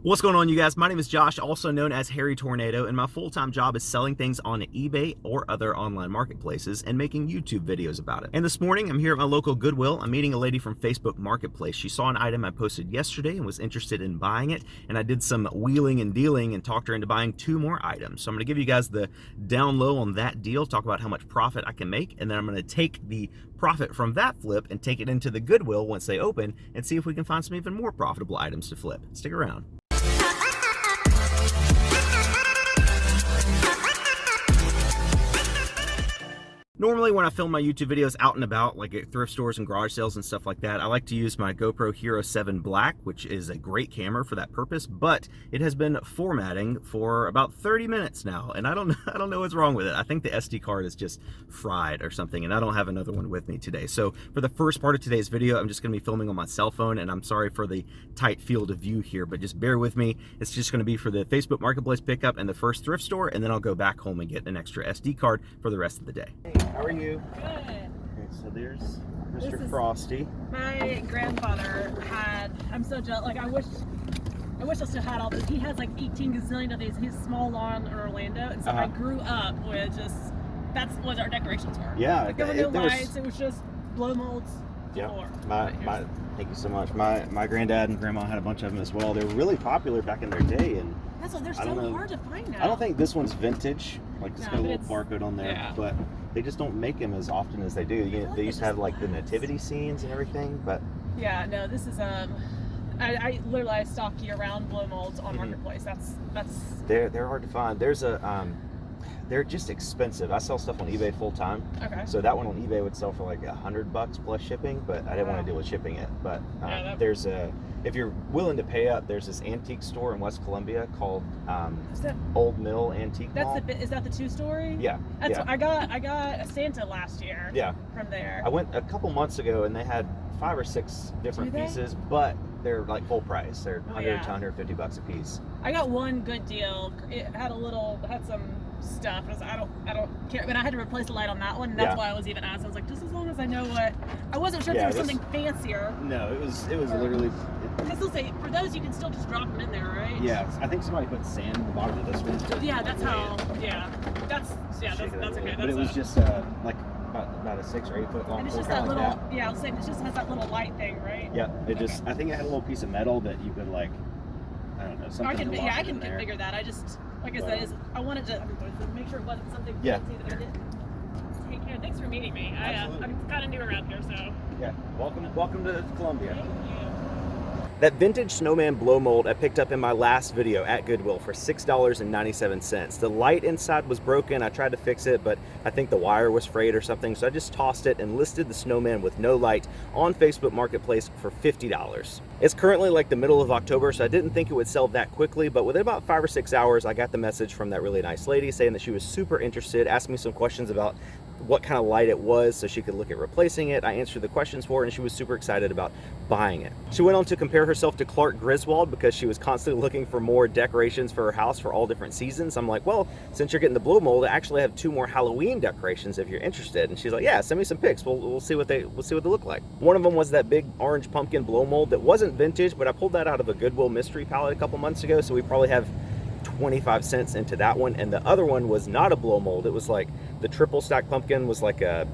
What's going on, you guys? My name is Josh, also known as Harry Tornado, and my full-time job is selling things on eBay or other online marketplaces and making YouTube videos about it. And this morning, I'm here at my local Goodwill. I'm meeting a lady from Facebook Marketplace. She saw an item I posted yesterday and was interested in buying it, and I did some wheeling and dealing and talked her into buying 2 more items. So I'm going to give you guys the down low on that deal, talk about how much profit I can make, and then I'm going to take the profit from that flip and take it into the Goodwill once they open and see if we can find some even more profitable items to flip. Stick around. Normally when I film my YouTube videos out and about, like at thrift stores and garage sales and stuff like that, I like to use my GoPro Hero 7 Black, which is a great camera for that purpose, but it has been formatting for about 30 minutes now, and I don't know what's wrong with it. I think the SD card is just fried or something, and I don't have another one with me today. So for the first part of today's video, I'm just going to be filming on my cell phone, and I'm sorry for the tight field of view here, but just bear with me. It's just going to be for the Facebook Marketplace pickup and the first thrift store, and then I'll go back home and get an extra SD card for the rest of the day. How are you? Good. Okay, so there's Mr. Frosty. My grandfather had, I'm so jealous, like I wish I still had all this. He has like 18 gazillion of these. He's small lawn in Orlando, and so I grew up with just, that's what our decorations were. Yeah. Like there were no lights, it was just blow molds. Yeah. My thank you so much. My granddad and grandma had a bunch of them as well. They were really popular back in their day, and that's what they're so hard to find now. I don't think this one's vintage. Like just got a little barcode on there, yeah. But they just don't make them as often as they do. They used to have like the nativity scenes and everything, but yeah, no, this is I literally stock year-round blow molds on Marketplace. That's they're hard to find. There's a they're just expensive. I sell stuff on eBay full time. Okay. So that one on eBay would sell for like $100 plus shipping, but I didn't want to deal with shipping it. But there's if you're willing to pay up, there's this antique store in West Columbia called Old Mill Antique Mall. Is that the 2-story? Yeah. That's I got a Santa last year. Yeah. From there. I went a couple months ago and they had 5 or 6 different pieces, but they're like full price. They're 100 to $150 a piece. I got one good deal. It had some stuff. I don't care. But I had to replace the light on that one. And that's why I was even asking. I was like, just as long as I know what. I wasn't sure if there was something fancier. No, it was literally. Because they'll say for those you can still just drop them in there, right? Yeah, I think somebody put sand in the bottom of this one. Yeah, that's how. Yeah, that's okay. But it was just like about a 6 or 8 foot long. And it's just that little. Yeah, I was saying it just has that little light thing, right? Yeah, it just. I think it had a little piece of metal that you could like. I don't know. Something. I can configure that. I just. Like I said, I wanted to make sure it wasn't something fancy that I didn't take care of. Thanks for meeting me. I'm kind of new around here, so. Yeah, welcome to Columbia. Thank you. That vintage Snowman blow mold I picked up in my last video at Goodwill for $6.97. The light inside was broken. I tried to fix it, but I think the wire was frayed or something, so I just tossed it and listed the Snowman with no light on Facebook Marketplace for $50. It's currently like the middle of October, so I didn't think it would sell that quickly, but within about 5 or 6 hours, I got the message from that really nice lady saying that she was super interested, asked me some questions about what kind of light it was so she could look at replacing it. I answered the questions for her and she was super excited about buying it. She went on to compare herself to Clark Griswold because she was constantly looking for more decorations for her house for all different seasons. I'm like, well, since you're getting the blow mold, I actually have 2 more Halloween decorations if you're interested. And she's like, yeah, send me some pics. We'll see what they look like. One of them was that big orange pumpkin blow mold that wasn't vintage, but I pulled that out of a Goodwill mystery palette a couple months ago, so we probably have 25 cents into that one. And the other one was not a blow mold. It was like the triple stack pumpkin was like a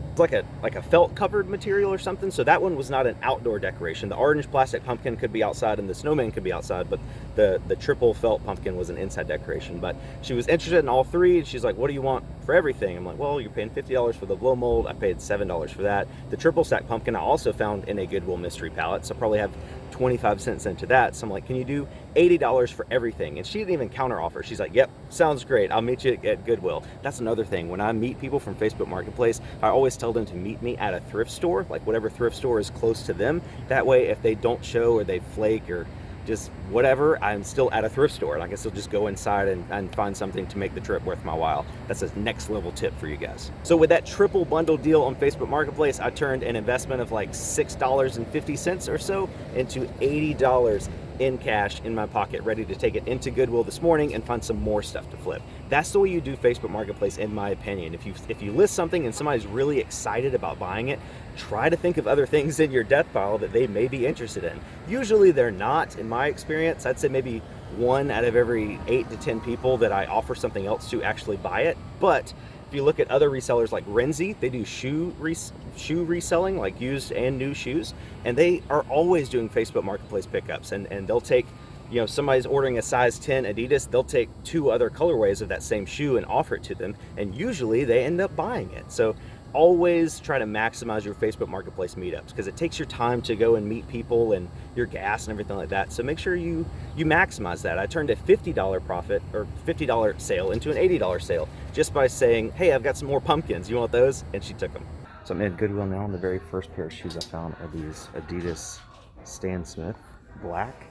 felt covered material or something, so that one was not an outdoor decoration. The orange plastic pumpkin could be outside and the snowman could be outside, but the triple felt pumpkin was an inside decoration. But she was interested in all 3 and she's like, what do you want for everything? I'm like, well, you're paying $50 for the blow mold. I paid $7 for that. The triple stack pumpkin I also found in a Goodwill mystery palette, so probably have 25 cents into that. So I'm like, can you do $80 for everything? And she didn't even counter offer. She's like, yep, sounds great. I'll meet you at Goodwill. That's another thing. When I meet people from Facebook Marketplace, I always tell them to meet me at a thrift store, like whatever thrift store is close to them. That way, if they don't show or they flake or just whatever, I'm still at a thrift store and I can still just go inside and find something to make the trip worth my while. That's a next level tip for you guys. So with that triple bundle deal on Facebook Marketplace, I turned an investment of like $6.50 or so into $80 in cash in my pocket, ready to take it into Goodwill this morning and find some more stuff to flip. That's the way you do Facebook Marketplace, in my opinion. If you list something and somebody's really excited about buying it, try to think of other things in your death pile that they may be interested in. Usually they're not, in my experience. I'd say maybe 1 out of every 8 to 10 people that I offer something else to actually buy it. But if you look at other resellers like Renzi, they do shoe reselling, like used and new shoes, and they are always doing Facebook Marketplace pickups, and they'll take, you know, somebody's ordering a size 10 Adidas, they'll take 2 other colorways of that same shoe and offer it to them, and usually they end up buying it. So always try to maximize your Facebook Marketplace meetups, because it takes your time to go and meet people and your gas and everything like that. So make sure you maximize that. I turned a $50 profit or $50 sale into an $80 sale just by saying, hey, I've got some more pumpkins, you want those? And she took them. So I'm at Goodwill now, and the very first pair of shoes I found are these Adidas Stan Smith black.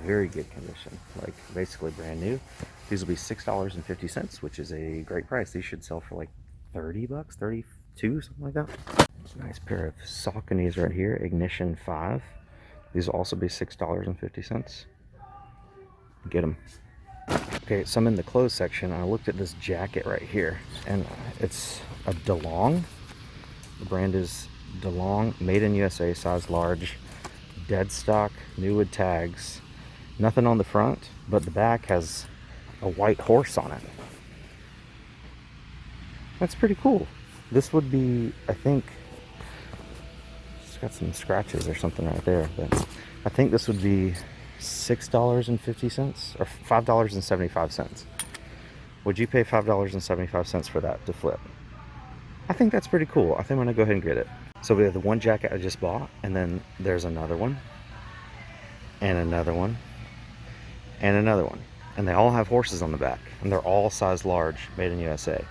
Very good condition, like basically brand new. These will be $6.50, which is a great price. These should sell for like 30 bucks, 32, something like that. Nice pair of Sauconys right here, Ignition 5. These will also be $6.50. Get them. Okay, so I'm in the clothes section. I looked at this jacket right here, and it's a DeLong. The brand is DeLong, made in USA, size large, dead stock, new with tags. Nothing on the front, but the back has a white horse on it. That's pretty cool. This would be, I think, it's got some scratches or something right there, but I think this would be $6.50 or $5.75. Would you pay $5.75 for that to flip? I think that's pretty cool. I think I'm gonna go ahead and get it. So we have the one jacket I just bought, and then there's another one, and another one, and another one. And they all have horses on the back, and they're all size large, made in USA.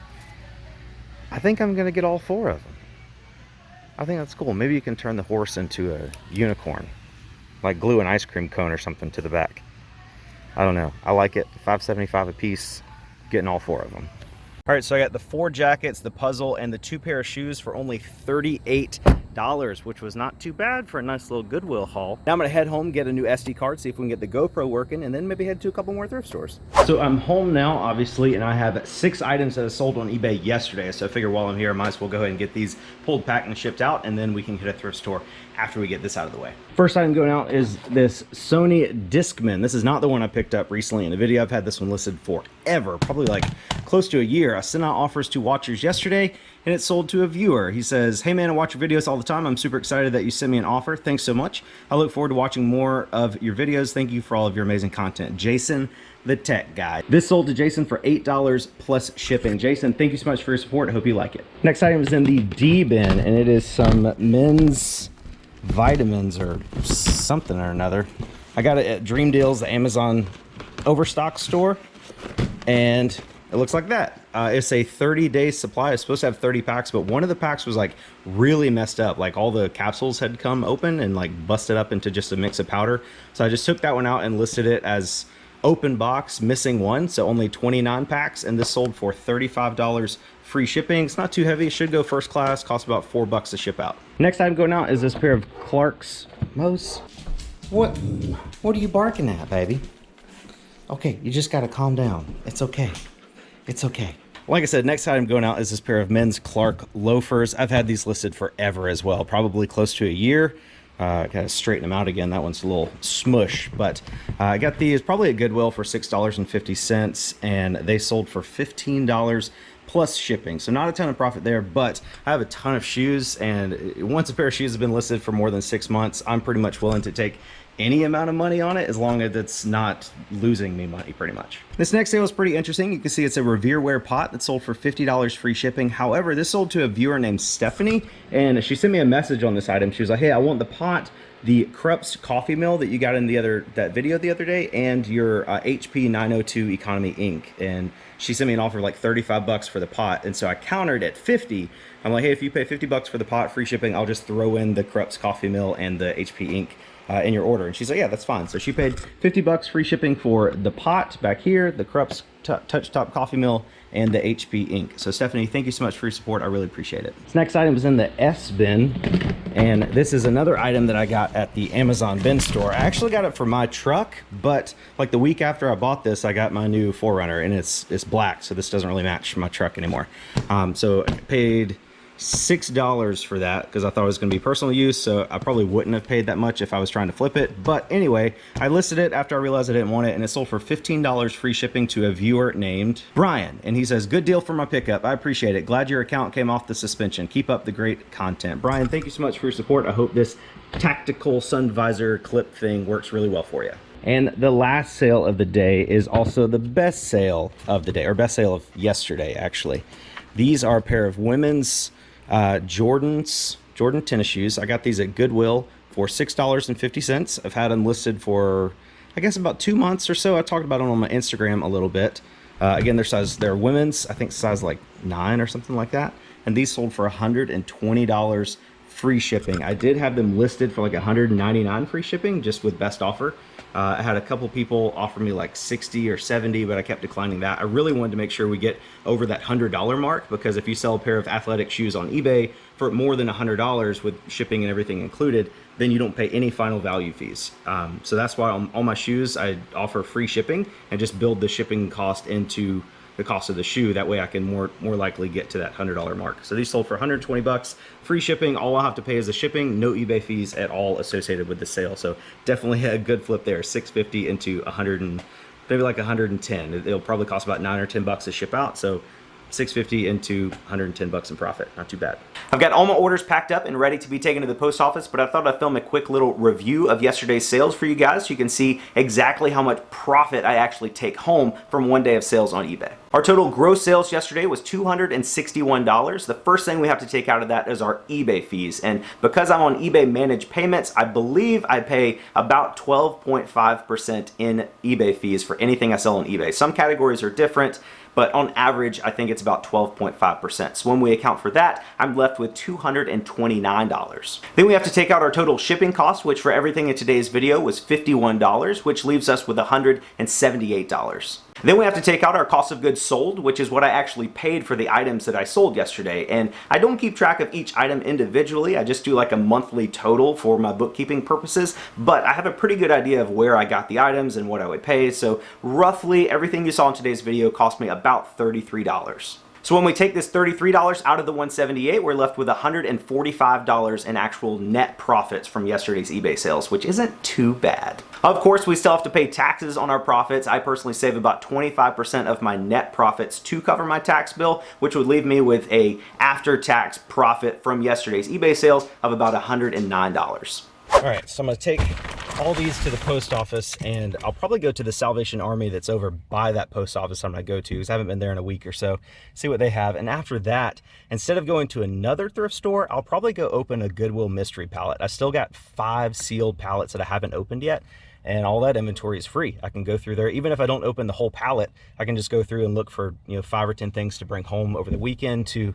I think I'm gonna get all 4 of them. I think that's cool. Maybe you can turn the horse into a unicorn, like glue an ice cream cone or something to the back. I don't know. I like it. $5.75 a piece, getting all 4 of them. All right, so I got the 4 jackets, the puzzle, and the 2 pair of shoes for only $38, which was not too bad for a nice little Goodwill haul. Now I'm gonna head home, get a new SD card, see if we can get the GoPro working, and then maybe head to a couple more thrift stores. So I'm home now, obviously, and I have 6 items that I sold on eBay yesterday. So I figure while I'm here, I might as well go ahead and get these pulled, packed, and shipped out, and then we can hit a thrift store after we get this out of the way. First item going out is this Sony Discman. This is not the one I picked up recently in a video. I've had this one listed forever, probably like close to a year. I sent out offers to watchers yesterday, and it sold to a viewer. He says, hey man, I watch your videos all the time. I'm super excited that you sent me an offer. Thanks so much. I look forward to watching more of your videos. Thank you for all of your amazing content. Jason, the tech guy. This sold to Jason for $8 plus shipping. Jason, thank you so much for your support. I hope you like it. Next item is in the D bin, and it is some men's vitamins or something or another. I got it at Dream Deals, the Amazon Overstock store, and it looks like that. It's a 30-day supply. It's supposed to have 30 packs, but one of the packs was like really messed up. Like all the capsules had come open and like busted up into just a mix of powder. So I just took that one out and listed it as open box, missing one. So only 29 packs, and this sold for $35 free shipping. It's not too heavy. It should go first class. Costs about $4 to ship out. Next item going out is this pair of Clark's Mose. What are you barking at, baby? Okay, you just gotta calm down. It's okay. It's okay. Like I said, next item going out is this pair of men's Clark loafers. I've had these listed forever as well, probably close to a year. Gotta straighten them out again. That one's a little smush, but I got these probably at Goodwill for $6.50, and they sold for $15 plus shipping. So not a ton of profit there, but I have a ton of shoes, and once a pair of shoes has been listed for more than 6 months, I'm pretty much willing to take any amount of money on it as long as it's not losing me money pretty much. This next sale is pretty interesting. You can see it's a Revereware pot that sold for $50 free shipping. However, this sold to a viewer named Stephanie, and she sent me a message on this item. She was like, hey, I want the pot, the Krups coffee mill that you got in that video the other day, and your HP 902 economy ink. And she sent me an offer of like 35 bucks for the pot, and so I countered at 50. I'm like, hey, if you pay 50 bucks for the pot free shipping, I'll just throw in the Krups coffee mill and the HP ink in your order. And she's like, yeah, that's fine. So she paid 50 bucks free shipping for the pot back here, the Krups touch top coffee mill, and the HP ink. So Stephanie, thank you so much for your support. I really appreciate it. This next item is in the S bin, and this is another item that I got at the Amazon bin store. I actually got it for my truck, but like the week after I bought this, I got my new 4Runner, and it's black, so this doesn't really match my truck anymore. So I paid $6 for that because I thought it was going to be personal use, so I probably wouldn't have paid that much if I was trying to flip it. But anyway, I listed it after I realized I didn't want it, and it sold for $15 free shipping to a viewer named Brian. And he says, good deal for my pickup. I appreciate it. Glad your account came off the suspension. Keep up the great content. Brian, thank you so much for your support. I hope this tactical sun visor clip thing works really well for you. And the last sale of the day is also the best sale of the day, or best sale of yesterday, actually. These are a pair of women's Jordan tennis shoes. I got these at Goodwill for $6.50. I've had them listed for, I guess, about 2 months or so. I talked about them on my Instagram a little bit. Again, they're women's, I think size like 9 or something like that. And these sold for $120 free shipping. I did have them listed for like $199 free shipping, just with best offer. I had a couple people offer me like 60 or 70, but I kept declining that. I really wanted to make sure we get over that $100 mark, because if you sell a pair of athletic shoes on eBay for more than $100 with shipping and everything included, then you don't pay any final value fees. So that's why on all my shoes, I offer free shipping and just build the shipping cost into the cost of the shoe. That way I can more likely get to that $100 mark. So these sold for 120 bucks, free shipping. All I'll have to pay is the shipping, no eBay fees at all associated with the sale. So definitely a good flip there. 650 into 100 and maybe like 110. It'll probably cost about 9 or 10 bucks to ship out. So 650 into 110 bucks in profit. Not too bad. I've got all my orders packed up and ready to be taken to the post office, but I thought I'd film a quick little review of yesterday's sales for you guys so you can see exactly how much profit I actually take home from one day of sales on eBay. Our total gross sales yesterday was $261. The first thing we have to take out of that is our eBay fees. And because I'm on eBay managed payments, I believe I pay about 12.5% in eBay fees for anything I sell on eBay. Some categories are different, but on average, I think it's about 12.5%. So when we account for that, I'm left with $229. Then we have to take out our total shipping cost, which for everything in today's video was $51, which leaves us with $178. Then we have to take out our cost of goods sold, which is what I actually paid for the items that I sold yesterday. And I don't keep track of each item individually. I just do like a monthly total for my bookkeeping purposes, but I have a pretty good idea of where I got the items and what I would pay. So roughly everything you saw in today's video cost me about $33. So when we take this $33 out of the $178, we're left with $145 in actual net profits from yesterday's eBay sales, which isn't too bad. Of course, we still have to pay taxes on our profits. I personally save about 25% of my net profits to cover my tax bill, which would leave me with a after-tax profit from yesterday's eBay sales of about $109. All right, so I'm gonna take all these to the post office, and I'll probably go to the Salvation Army that's over by that post office I'm gonna go to, because I haven't been there in a week or so, see what they have. And after that, instead of going to another thrift store, I'll probably go open a Goodwill mystery pallet. I still got 5 sealed pallets that I haven't opened yet, and all that inventory is free. I can go through there. Even if I don't open the whole pallet, I can just go through and look for 5 or 10 things to bring home over the weekend to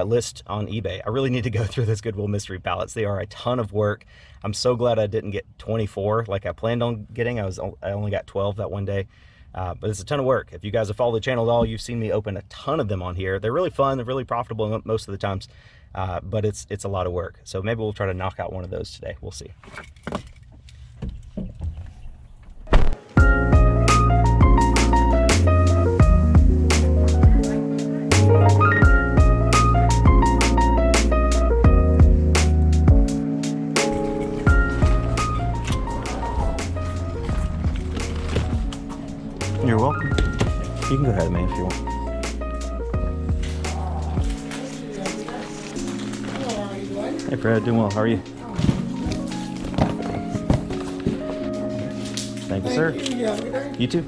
list on eBay. I really need to go through those Goodwill mystery pallets. They are a ton of work. I'm so glad I didn't get 24 like I planned on getting. I only got 12 that one day. But it's a ton of work. If you guys have followed the channel at all, you've seen me open a ton of them on here. They're really fun. They're really profitable most of the times. But it's a lot of work. So maybe we'll try to knock out one of those today. We'll see. You're welcome. You can go ahead, man, if you want. Hello, how are you doing? Hey, Fred, doing well. How are you? Thank you, sir. You have a good day. You too.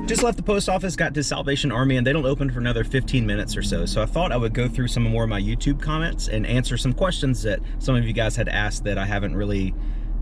Just left the post office, got to Salvation Army, and they don't open for another 15 minutes or so. So I thought I would go through some more of my YouTube comments and answer some questions that some of you guys had asked that I haven't really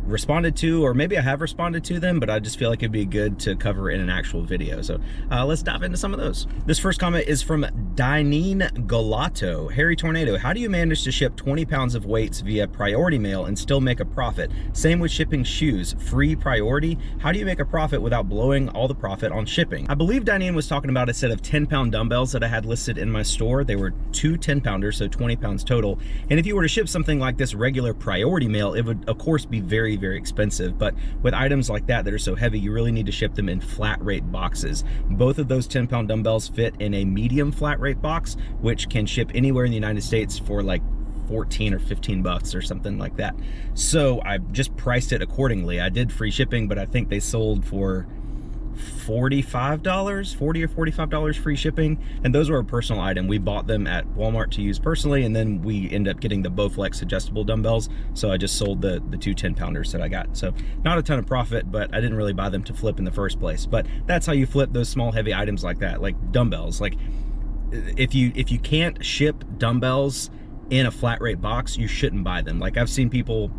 responded to, or maybe I have responded to them, but I just feel like it'd be good to cover in an actual video. So let's dive into some of those. This first comment is from Dineen Galato. Harry Tornado, how do you manage to ship 20 pounds of weights via priority mail and still make a profit? Same with shipping shoes, free priority. How do you make a profit without blowing all the profit on shipping? I believe Dineen was talking about a set of 10-pound dumbbells that I had listed in my store. They were 2 10-pounders, so 20 pounds total. And if you were to ship something like this regular priority mail, it would of course be very very, very expensive. But with items like that are so heavy, you really need to ship them in flat rate boxes. Both of those 10-pound dumbbells fit in a medium flat rate box, which can ship anywhere in the United States for like 14 or 15 bucks or something like that. So I just priced it accordingly. I did free shipping, but I think they sold for $45, $40 or $45 free shipping, and those were a personal item. We bought them at Walmart to use personally, and then we end up getting the Bowflex adjustable dumbbells, so I just sold the two 10-pounders that I got. So not a ton of profit, but I didn't really buy them to flip in the first place. But that's how you flip those small heavy items like that, like dumbbells. Like if you can't ship dumbbells in a flat rate box, you shouldn't buy them. Like I've seen people,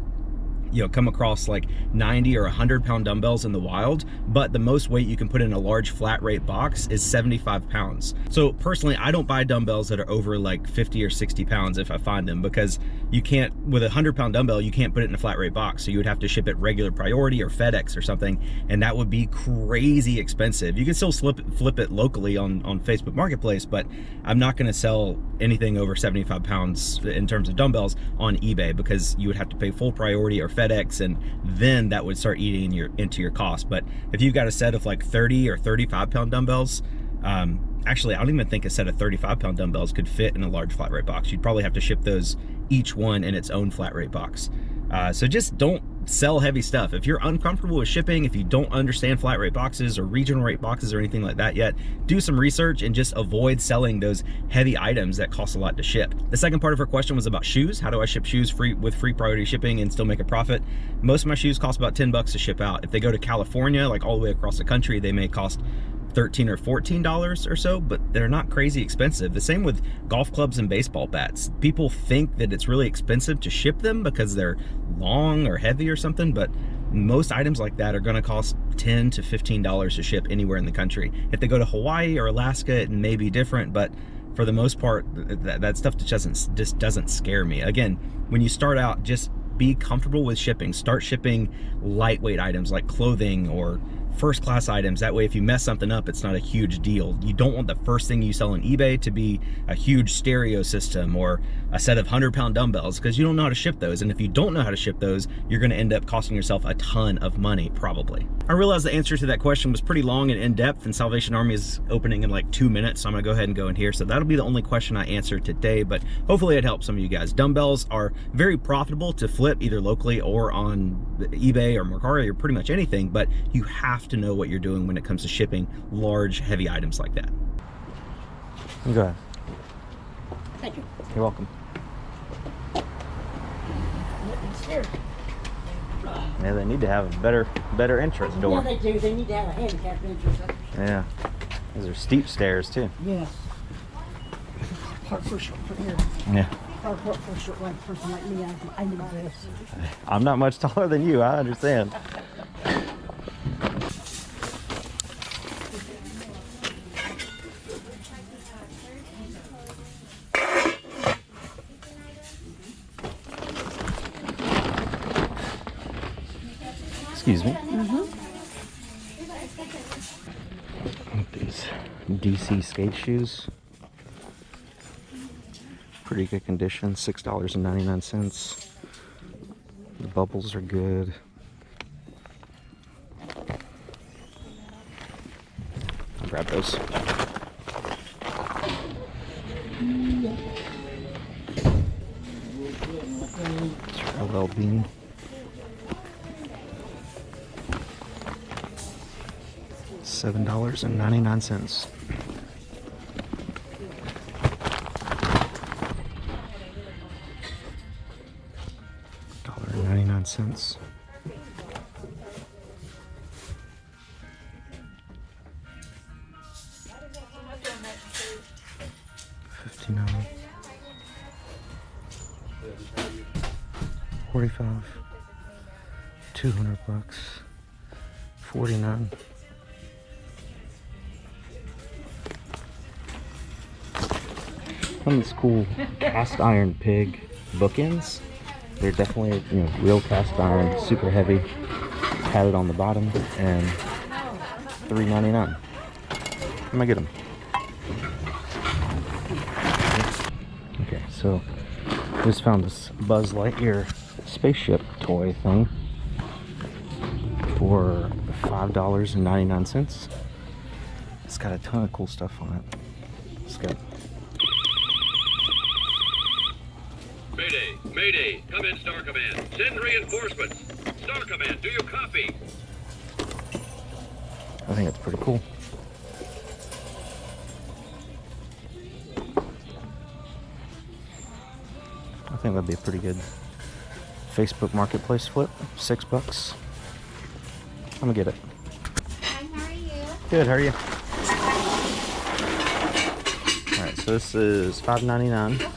you know, come across like 90 or 100-pound dumbbells in the wild, but the most weight you can put in a large flat rate box is 75 pounds. So personally, I don't buy dumbbells that are over like 50 or 60 pounds if I find them, because you can't, with a 100-pound dumbbell, you can't put it in a flat rate box. So you would have to ship it regular priority or FedEx or something, and that would be crazy expensive. You can still flip it locally on Facebook Marketplace, but I'm not gonna sell anything over 75 pounds in terms of dumbbells on eBay, because you would have to pay full priority or FedEx, and then that would start eating into your cost. But if you've got a set of like 30 or 35-pound dumbbells, actually I don't even think a set of 35-pound dumbbells could fit in a large flat rate box. You'd probably have to ship those each one in its own flat rate box. So just don't sell heavy stuff. If you're uncomfortable with shipping, if you don't understand flat rate boxes or regional rate boxes or anything like that yet, do some research and just avoid selling those heavy items that cost a lot to ship. The second part of her question was about shoes. How do I ship shoes with free priority shipping and still make a profit? Most of my shoes cost about 10 bucks to ship out. If they go to California, like all the way across the country, they may cost $13 or $14 or so, but they're not crazy expensive. The same with golf clubs and baseball bats. People think that it's really expensive to ship them because they're long or heavy or something, but most items like that are going to cost $10 to $15 to ship anywhere in the country. If they go to Hawaii or Alaska, it may be different, but for the most part, that stuff just doesn't scare me. Again, when you start out, just be comfortable with shipping. Start shipping lightweight items like clothing or first class items. That way, if you mess something up, it's not a huge deal. You don't want the first thing you sell on eBay to be a huge stereo system or a set of 100-pound dumbbells, because you don't know how to ship those. And if you don't know how to ship those, you're going to end up costing yourself a ton of money, probably. I realized the answer to that question was pretty long and in-depth, and Salvation Army is opening in like 2 minutes, so I'm gonna go ahead and go in here. So that'll be the only question I answered today, but hopefully it helps some of you guys. Dumbbells are very profitable to flip either locally or on eBay or Mercari or pretty much anything, but you have to know what you're doing when it comes to shipping large, heavy items like that. Go ahead. Thank you. You're welcome. It's here. Yeah, they need to have a better entrance door. Yeah, they do. They need to have a handicap entrance. Yeah. Those are steep stairs too. Yes. Park for short from here. Yeah. Park for short like a person like me. I need this. I'm not much taller than you, I understand. Excuse me. These DC skate shoes. Pretty good condition, $6.99. The bubbles are good. I'll grab those. LL Bean. $7.99. $1.99. $59. $45. $200. $49. Some of these cool cast iron pig bookends. They're definitely, you know, real cast iron, super heavy, padded on the bottom, and $3.99. I'm gonna get them. Okay, so just found this Buzz Lightyear spaceship toy thing. for $5.99. It's got a ton of cool stuff on it. Let's go. Mayday! Mayday! Come in, Star Command. Send reinforcements. Star Command, do you copy? I think it's pretty cool. I think that'd be a pretty good Facebook Marketplace flip. $6. I'm gonna get it. Hi, how are you? Good, how are you? Alright, so this is $5.99.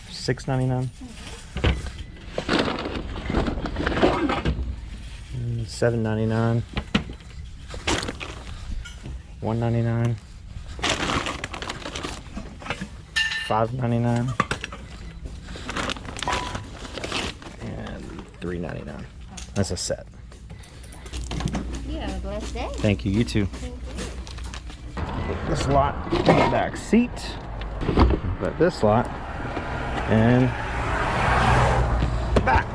$6.99. $7.99. $1.99. $5.99. And $3.99. That's a set. You have a blessed day. Thank you, you too. Thank you. Put this lot in the back seat. Put this lot and back.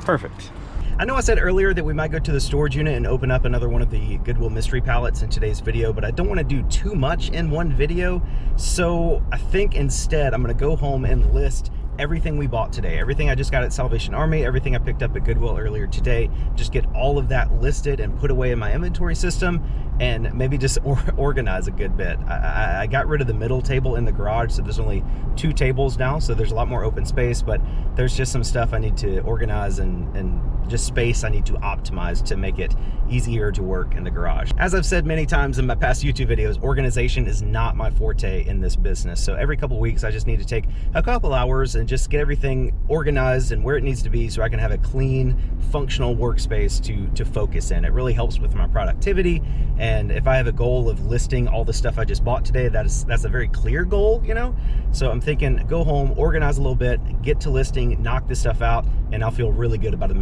Perfect. I know I said earlier that we might go to the storage unit and open up another one of the Goodwill mystery pallets in today's video, but I don't want to do too much in one video. So I think instead I'm going to go home and list everything we bought today, everything I just got at Salvation Army, everything I picked up at Goodwill earlier today, just get all of that listed and put away in my inventory system, and maybe just organize a good bit. I got rid of the middle table in the garage, so there's only 2 tables now, so there's a lot more open space, but there's just some stuff I need to organize and just space I need to optimize to make it easier to work in the garage. As I've said many times in my past YouTube videos, organization is not my forte in this business, so every couple weeks I just need to take a couple hours and just get everything organized and where it needs to be so I can have a clean, functional workspace to focus in. It really helps with my productivity, and if I have a goal of listing all the stuff I just bought today, that's a very clear goal, you know? So I'm thinking, go home, organize a little bit, get to listing, knock this stuff out, and I'll feel really good about the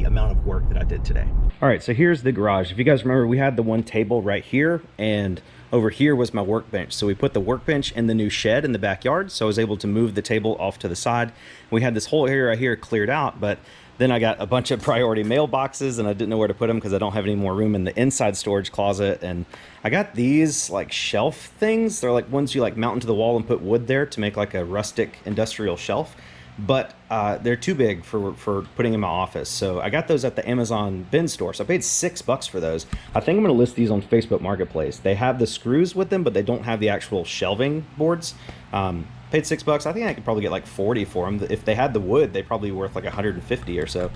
amount of work that I did today. All right, so here's the garage. If you guys remember, we had the one table right here, and over here was my workbench. So we put the workbench in the new shed in the backyard, so I was able to move the table off to the side. We had this whole area right here cleared out, but then I got a bunch of priority mail boxes and I didn't know where to put them because I don't have any more room in the inside storage closet. And I got these like shelf things. They're like ones you like mount into the wall and put wood there to make like a rustic industrial shelf. But they're too big for putting in my office. So I got those at the Amazon bin store. So I paid $6 for those. I think I'm gonna list these on Facebook Marketplace. They have the screws with them, but they don't have the actual shelving boards. Paid $6. I think I could probably get like 40 for them. If they had the wood, they'd probably be worth like 150 or so.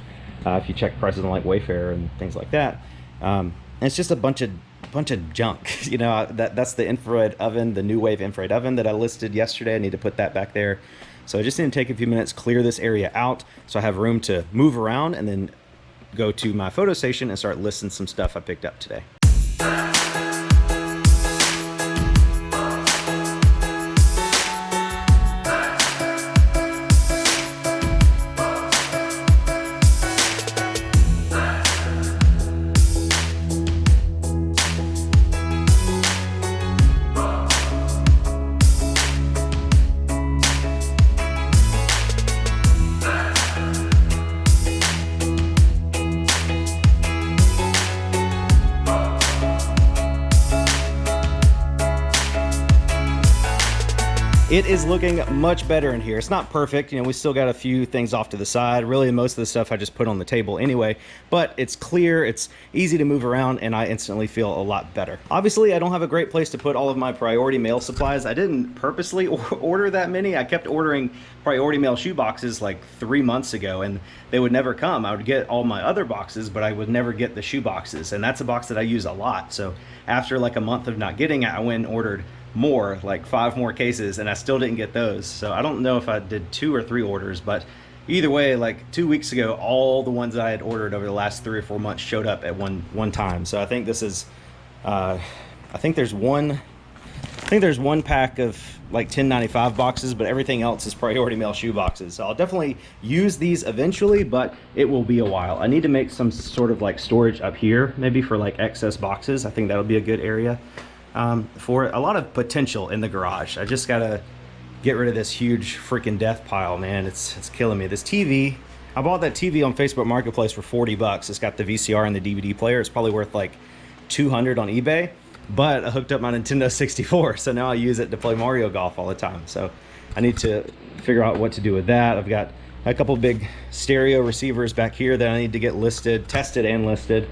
If you check prices on like Wayfair and things like that. And it's just a bunch of junk. You know, that's the infrared oven, the New Wave infrared oven that I listed yesterday. I need to put that back there. So I just need to take a few minutes, clear this area out so I have room to move around and then go to my photo station and start listing some stuff I picked up today. It is looking much better in here. It's not perfect, you know, we still got a few things off to the side. Really, most of the stuff I just put on the table anyway, but it's clear, it's easy to move around, and I instantly feel a lot better. Obviously, I don't have a great place to put all of my priority mail supplies. I didn't purposely order that many. I kept ordering priority mail shoe boxes like 3 months ago, and they would never come. I would get all my other boxes, but I would never get the shoe boxes, and that's a box that I use a lot. So after like a month of not getting it, I went and ordered more, like 5 more cases, and I still didn't get those. So I don't know if I did 2 or 3 orders, but either way, like 2 weeks ago, all the ones that I had ordered over the last 3 or 4 months showed up at one time. So I think this is I think there's one pack of like 10.95 boxes, but everything else is priority mail shoe boxes. So I'll definitely use these eventually, but it will be a while. I need to make some sort of like storage up here, maybe for like excess boxes. I think that'll be a good area for a lot of potential in the garage. I just gotta get rid of this huge freaking death pile, man. It's killing me. This TV, I bought that TV on Facebook Marketplace for 40 bucks. It's got the VCR and the DVD player. It's probably worth like 200 on eBay, but I hooked up my Nintendo 64, so now I use it to play Mario Golf all the time. So I need to figure out what to do with that. I've got a couple big stereo receivers back here that I need to get listed, tested and listed,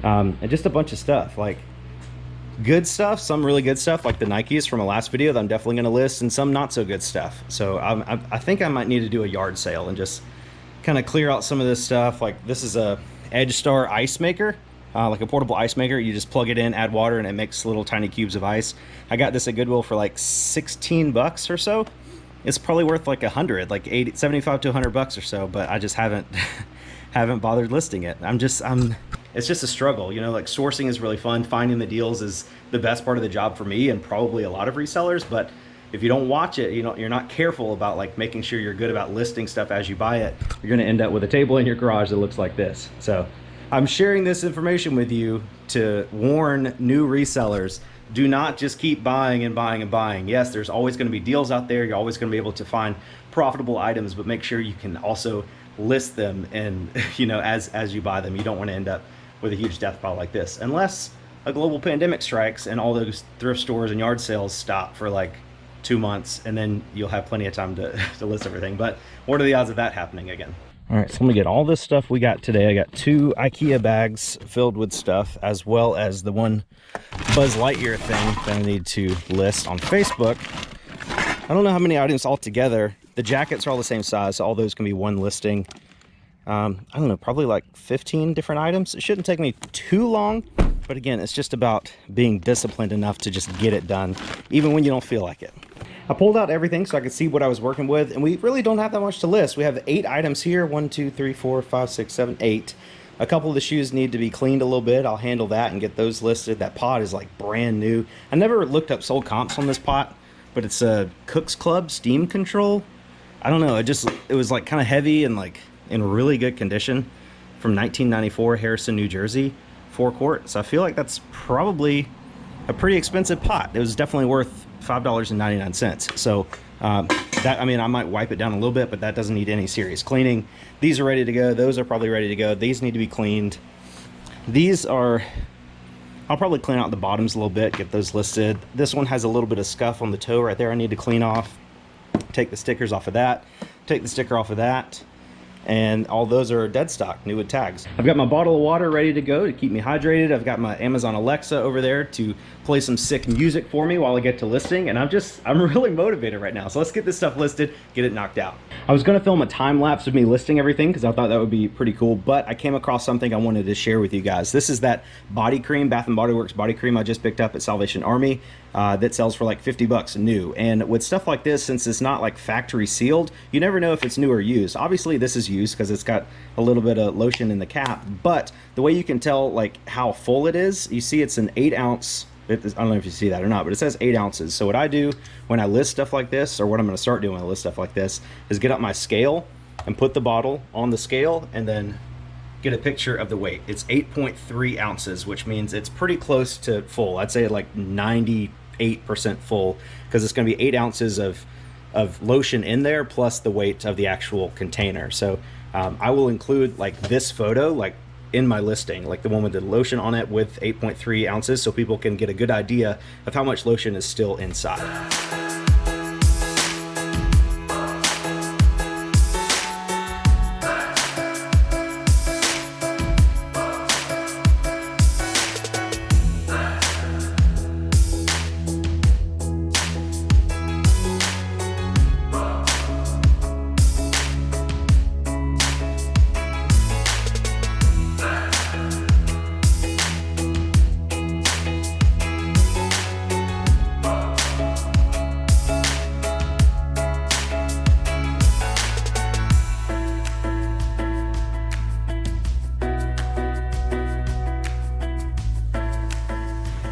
and just a bunch of stuff, like good stuff, some really good stuff like the Nikes from a last video that I'm definitely going to list, and some not so good stuff. So I think I might need to do a yard sale and just kind of clear out some of this stuff. Like this is a Edge Star ice maker, like a portable ice maker. You just plug it in, add water, and it makes little tiny cubes of ice. I got this at Goodwill for like 16 bucks or so. It's probably worth like 100, like 75 to 100 bucks or so, but I just haven't haven't bothered listing it. It's just a struggle, you know. Like sourcing is really fun. Finding the deals is the best part of the job for me and probably a lot of resellers. But if you don't watch it, you're not careful about like making sure you're good about listing stuff as you buy it, you're going to end up with a table in your garage that looks like this. So I'm sharing this information with you to warn new resellers. Do not just keep buying and buying and buying. Yes, there's always going to be deals out there. You're always going to be able to find profitable items, but make sure you can also list them and, you know, as you buy them. You don't want to end up with a huge death pile like this, unless a global pandemic strikes and all those thrift stores and yard sales stop for like 2 months, and then you'll have plenty of time to list everything. But what are the odds of that happening again? All right, so let me get all this stuff we got today. I got 2 IKEA bags filled with stuff, as well as the one Buzz Lightyear thing that I need to list on Facebook. I don't know how many items altogether. The jackets are all the same size, so all those can be one listing. I don't know, probably like 15 different items. It shouldn't take me too long, but again, it's just about being disciplined enough to just get it done, even when you don't feel like it. I pulled out everything so I could see what I was working with, and we really don't have that much to list. We have 8 items here, 1, 2, 3, 4, 5, 6, 7, 8. A couple of the shoes need to be cleaned a little bit. I'll handle that and get those listed. That pot is like brand new. I never looked up sold comps on this pot, but it's a Cook's Club steam control. I don't know, it was like kind of heavy and like in really good condition, from 1994, Harrison, New Jersey, 4 quart. So I feel like that's probably a pretty expensive pot. It was definitely worth $5.99. So that, I mean, I might wipe it down a little bit, but that doesn't need any serious cleaning. These are ready to go. Those are probably ready to go. These need to be cleaned. These are, I'll probably clean out the bottoms a little bit, get those listed. This one has a little bit of scuff on the toe right there I need to clean off. Take the stickers off of that, take the sticker off of that, and all those are dead stock, new with tags. I've got my bottle of water ready to go to keep me hydrated. I've got my Amazon Alexa over there to play some sick music for me while I get to listing, and I'm really motivated right now. So let's get this stuff listed, get it knocked out. I was gonna film a time lapse of me listing everything because I thought that would be pretty cool, but I came across something I wanted to share with you guys. This is that body cream, Bath & Body Works body cream I just picked up at Salvation Army. That sells for like 50 bucks new. And with stuff like this, since it's not like factory sealed, you never know if it's new or used. Obviously this is used because it's got a little bit of lotion in the cap, but the way you can tell like how full it is, you see it's an 8 ounce, I don't know if you see that or not, but it says 8 ounces. So what I do when I list stuff like this, or what I'm gonna start doing when I list stuff like this, is get up my scale and put the bottle on the scale and then get a picture of the weight. It's 8.3 ounces, which means it's pretty close to full. I'd say like 98% full, because it's going to be 8 ounces of lotion in there plus the weight of the actual container. So I will include like this photo like in my listing, like the one with the lotion on it with 8.3 ounces, so people can get a good idea of how much lotion is still inside.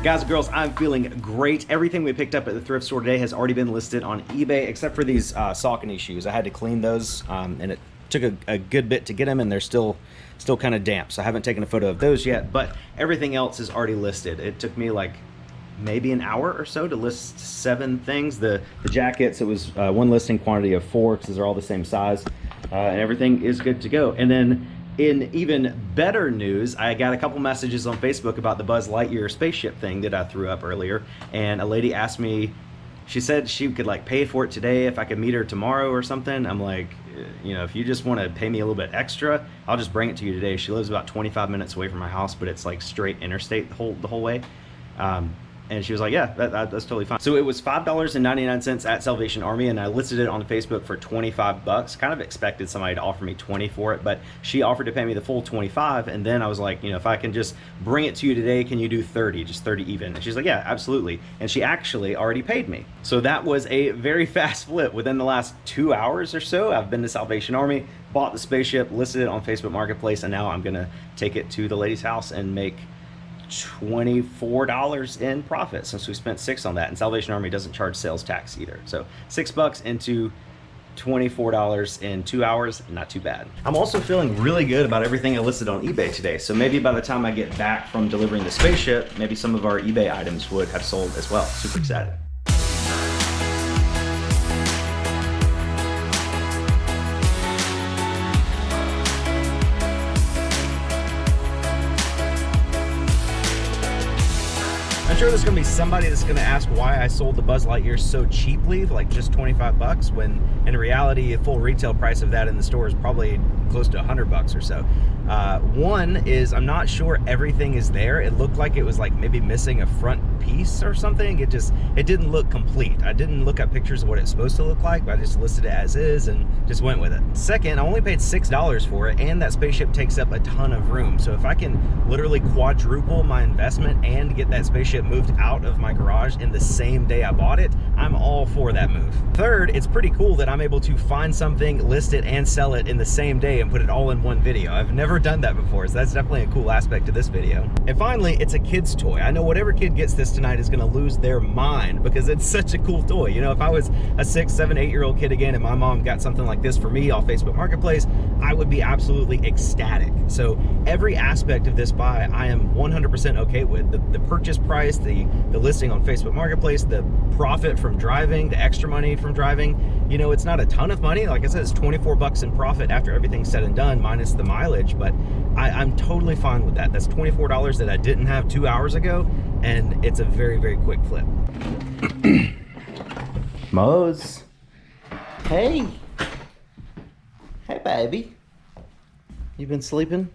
Guys and girls, I'm feeling great. Everything we picked up at the thrift store today has already been listed on eBay, except for these Saucony shoes. I had to clean those, and it took a good bit to get them, and they're still kind of damp. So I haven't taken a photo of those yet, but everything else is already listed. It took me like maybe an hour or so to list 7 things. The jackets, it was one listing quantity of 4 because they're all the same size, and everything is good to go. And then in even better news, I got a couple messages on Facebook about the Buzz Lightyear spaceship thing that I threw up earlier, and a lady asked me, she said she could like pay for it today if I could meet her tomorrow or something. I'm like, you know, if you just want to pay me a little bit extra, I'll just bring it to you today. She lives about 25 minutes away from my house, but it's like straight interstate the whole way. And she was like, yeah, that's totally fine. So it was $5.99 at Salvation Army, and I listed it on Facebook for 25 bucks. Kind of expected somebody to offer me 20 for it, but she offered to pay me the full 25, and then I was like, you know, if I can just bring it to you today, can you do 30, just 30 even? And she's like, yeah, absolutely. And she actually already paid me. So that was a very fast flip. Within the last 2 hours or so, I've been to Salvation Army, bought the spaceship, listed it on Facebook Marketplace, and now I'm gonna take it to the lady's house and make $24 in profit since we spent $6 on that, and Salvation Army doesn't charge sales tax either. So $6 into $24 in 2 hours, not too bad. I'm also feeling really good about everything I listed on eBay today, so maybe by the time I get back from delivering the spaceship, maybe some of our eBay items would have sold as well. Super excited. I'm sure there's gonna be somebody that's gonna ask why I sold the Buzz Lightyear so cheaply, like just 25 bucks, when in reality, a full retail price of that in the store is probably close to 100 bucks or so. One is I'm not sure everything is there. It looked like it was like maybe missing a front piece or something. It didn't look complete. I didn't look at pictures of what it's supposed to look like, but I just listed it as is and just went with it. Second, I only paid $6 for it, and that spaceship takes up a ton of room. So if I can literally quadruple my investment and get that spaceship moved out of my garage in the same day I bought it, I'm all for that move. Third, it's pretty cool that I'm able to find something, list it, and sell it in the same day and put it all in one video. I've never done that before, so that's definitely a cool aspect to this video. And finally, it's a kid's toy. I know whatever kid gets this tonight is gonna lose their mind because it's such a cool toy. You know, if I was a 6, 7, 8-year-old kid again and my mom got something like this for me off Facebook Marketplace, I would be absolutely ecstatic. So every aspect of this buy, I am 100% okay with. The purchase price, the listing on Facebook Marketplace, the profit from driving, the extra money from driving. You know, it's not a ton of money. Like I said, it's 24 bucks in profit after everything's said and done, minus the mileage, but I'm totally fine with that. That's $24 that I didn't have 2 hours ago, and it's a very, very quick flip. Mose. Hey. Hey, baby. You been sleeping?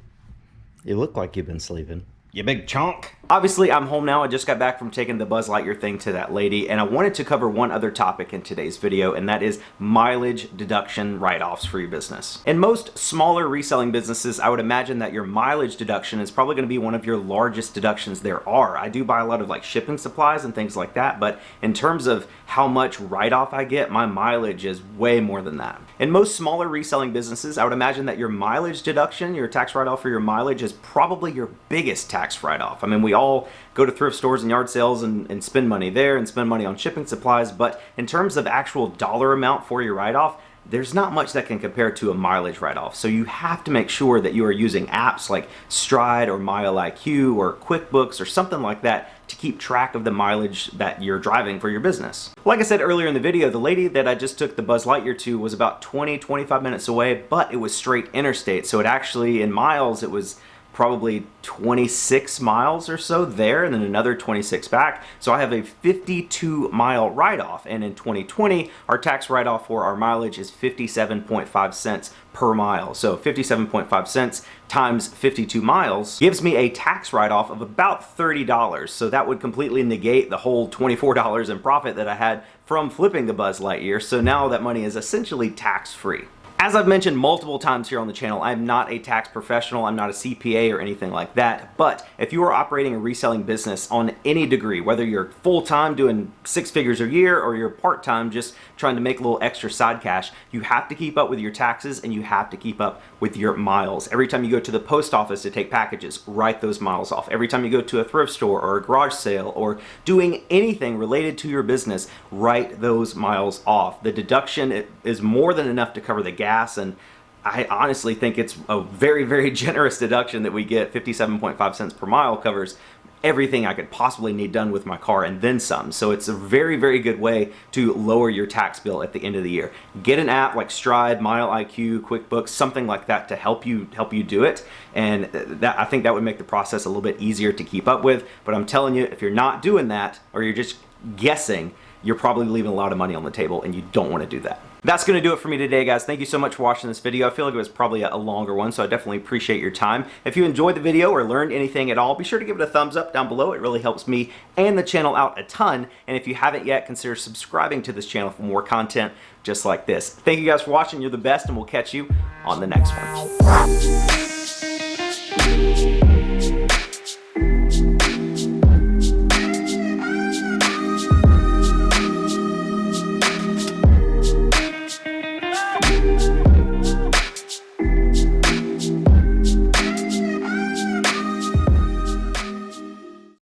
You look like you've been sleeping. You big chonk. Obviously, I'm home now. I just got back from taking the Buzz Lightyear thing to that lady, and I wanted to cover one other topic in today's video, and that is mileage deduction write-offs for your business. In most smaller reselling businesses, I would imagine that your mileage deduction is probably going to be one of your largest deductions there are. I do buy a lot of like shipping supplies and things like that, but in terms of how much write-off I get, my mileage is way more than that. In most smaller reselling businesses, I would imagine that your mileage deduction, your tax write-off for your mileage, is probably your biggest tax write-off. I mean, we all go to thrift stores and yard sales and spend money there and spend money on shipping supplies, but in terms of actual dollar amount for your write-off, there's not much that can compare to a mileage write-off. So you have to make sure that you are using apps like Stride or MileIQ or QuickBooks or something like that to keep track of the mileage that you're driving for your business. Like I said earlier in the video, the lady that I just took the Buzz Lightyear to was about 20-25 minutes away, but it was straight interstate. So it actually, in miles, it was probably 26 miles or so there and then another 26 back. So I have a 52-mile write-off, and in 2020 our tax write-off for our mileage is 57.5 cents per mile. So 57.5 cents times 52 miles gives me a tax write-off of about $30. So that would completely negate the whole $24 in profit that I had from flipping the Buzz Lightyear. So now that money is essentially tax-free. As I've mentioned multiple times here on the channel, I'm not a tax professional, I'm not a CPA or anything like that, but if you are operating a reselling business on any degree, whether you're full-time doing 6 figures a year or you're part-time just trying to make a little extra side cash, you have to keep up with your taxes and you have to keep up with your miles. Every time you go to the post office to take packages, write those miles off. Every time you go to a thrift store or a garage sale or doing anything related to your business, write those miles off. The deduction is more than enough to cover the gas, and I honestly think it's a very, very generous deduction that we get. 57.5 cents per mile covers everything I could possibly need done with my car and then some. So it's a very, very good way to lower your tax bill at the end of the year. Get an app like Stride, MileIQ, QuickBooks, something like that to help you do it. And that, I think that would make the process a little bit easier to keep up with. But I'm telling you, if you're not doing that, or you're just guessing, you're probably leaving a lot of money on the table, and you don't want to do that. That's going to do it for me today, guys. Thank you so much for watching this video. I feel like it was probably a longer one, so I definitely appreciate your time. If you enjoyed the video or learned anything at all, be sure to give it a thumbs up down below. It really helps me and the channel out a ton. And if you haven't yet, consider subscribing to this channel for more content just like this. Thank you guys for watching. You're the best, and we'll catch you on the next one.